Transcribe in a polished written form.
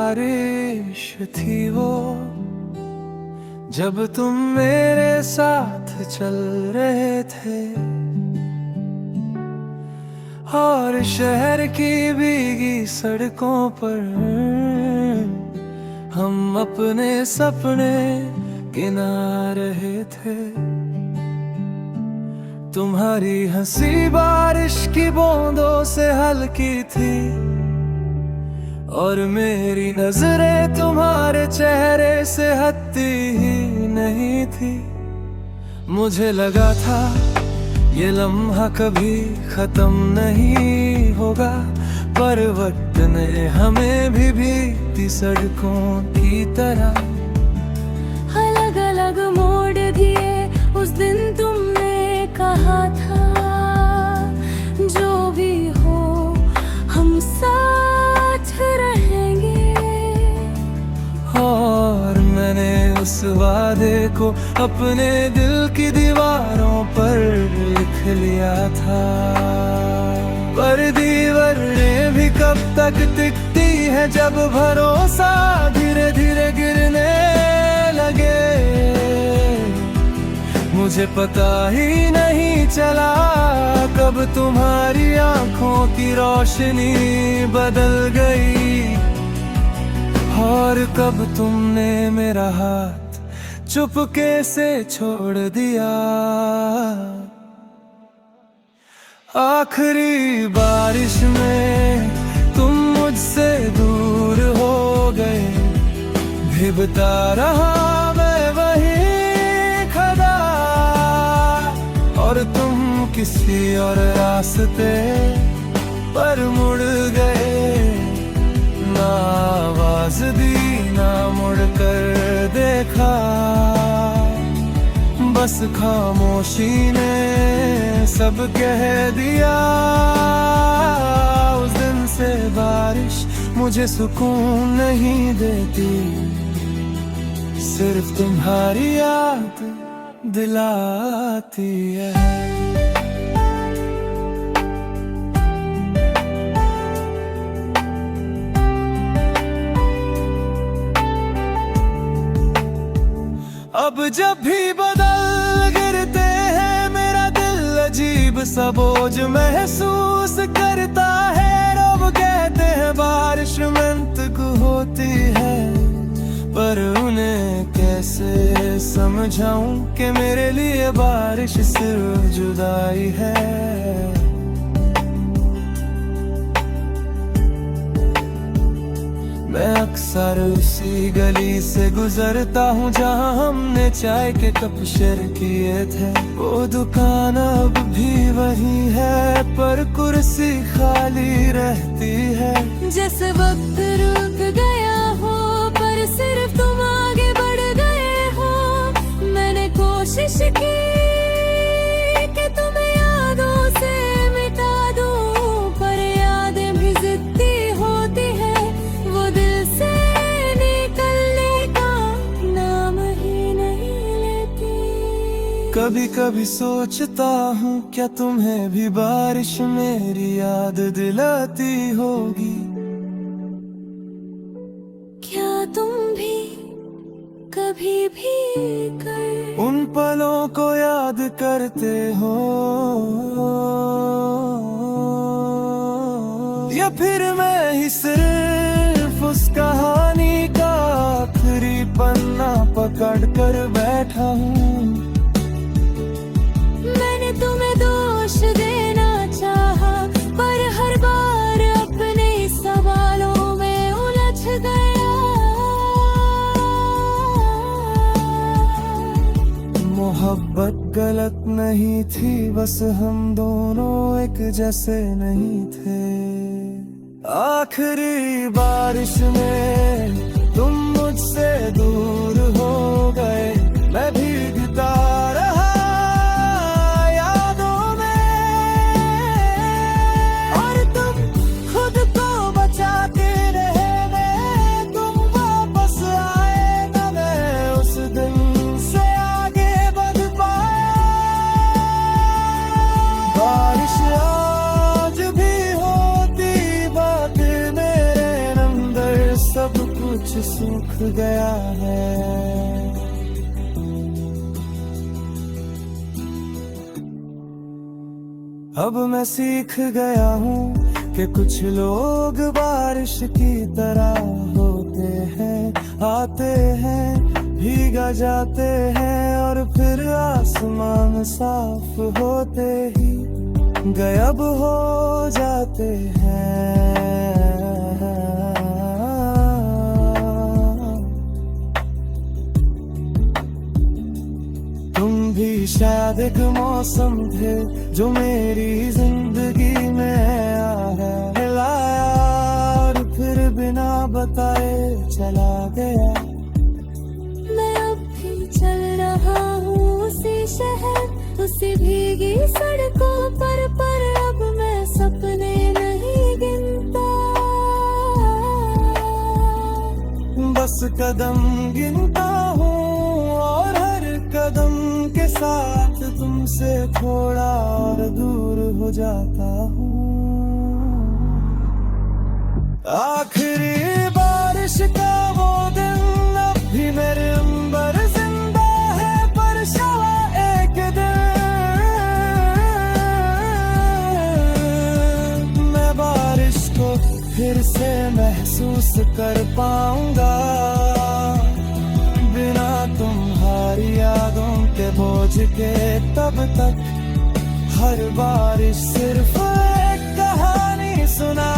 बारिश थी वो, जब तुम मेरे साथ चल रहे थे और शहर की भीगी सड़कों पर हम अपने सपने गिना रहे थे। तुम्हारी हंसी बारिश की बूंदों से हल्की थी और मेरी नजरें तुम्हारे चेहरे से हटती ही नहीं थी। मुझे लगा था ये लम्हा कभी खत्म नहीं होगा, पर वक्त ने हमें भी भीगती सड़कों की तरह अलग अलग मोड़ दिए। उस दिन तुमने कहा था जो भी हो हम साथ रहेंगे, और मैंने उस वादे को अपने दिल की दीवारों पर लिख लिया था। पर दीवारें भी कब तक टिकती है जब भरोसा धीरे धीरे गिरने लगे। मुझे पता ही नहीं चला कब तुम्हारी आंखों की रोशनी बदल गई और कब तुमने मेरा हाथ चुपके से छोड़ दिया। आखिरी बारिश में तुम मुझसे दूर हो गए, भिगता रहा मैं वहीं खड़ा और तुम किसी और रास्ते पर मुड़ गए। ना आवाज दी ना मुड़ कर देखा, बस खामोशी ने सब कह दिया। उस दिन से बारिश मुझे सुकून नहीं देती, सिर्फ तुम्हारी याद दिलाती है। अब जब भी बादल गिरते हैं मेरा दिल अजीब सा बोझ महसूस करता है। रब कहते हैं बारिश मंतक होती है, पर उन्हें कैसे समझाऊं कि मेरे लिए बारिश सिर्फ जुदाई है। मैं अक्सर उसी गली से गुजरता हूँ जहाँ हमने चाय के कप शेयर किए थे। वो दुकान अब भी वही है, पर कुर्सी खाली रहती है। जैसे वक्त रुक गया हो पर सिर्फ तुम आगे बढ़ गए हो। मैंने कोशिश की कि तुम्हें यादों से मिटा दूं, पर यादें भी जिद्दी होती है, वो दिल से निकलने का नाम ही नहीं लेती। कभी कभी सोचता हूँ क्या तुम्हें भी बारिश मेरी याद दिलाती होगी। क्या तुम भी कभी भी कर उन पलों को याद करते हो, या फिर मैं ही सिर्फ उस कहानी का आखिरी पन्ना पकड़ कर बैठा हूँ। मैंने तुम्हें दोष देना चाहा, पर हर बार अपने सवालों में उलझ गया। मोहब्बत गलत नहीं थी, बस हम दोनों एक जैसे नहीं थे। आखिरी बारिश में तुम मुझसे दूर हो गए, मैं भीगता रहा यादों में, और तुम खुद को बचाते रहे। तुम वापस आए ना, मैं उस दिन से आगे बढ़ पाया। बारिश आज भी होती बात मेरे अंदर सब सूख गया है। अब मैं सीख गया हूँ कि कुछ लोग बारिश की तरह होते हैं, आते हैं, भीगा जाते हैं और फिर आसमान साफ होते ही गायब हो जाते हैं। तुम भी शायद एक मौसम थे जो मेरी जिंदगी में आया, हिलाया और फिर बिना बताए चला गया। मैं अब भी चल रहा हूँ उसी शहर, उसी भीगी सड़कों पर अब मैं सपने नहीं गिनता। बस कदम गिनता हूँ और हर कदम के साथ तुमसे थोड़ा और दूर हो जाता हूँ। आखिरी बारिश का वो दिन अब भी मेरे अंबर जिंदा है, पर शायद एक दिन मैं बारिश को फिर से महसूस कर पाऊंगा। बिना तुम्हारी यादों के बोझ के तब तक हर बारिश सिर्फ एक कहानी सुना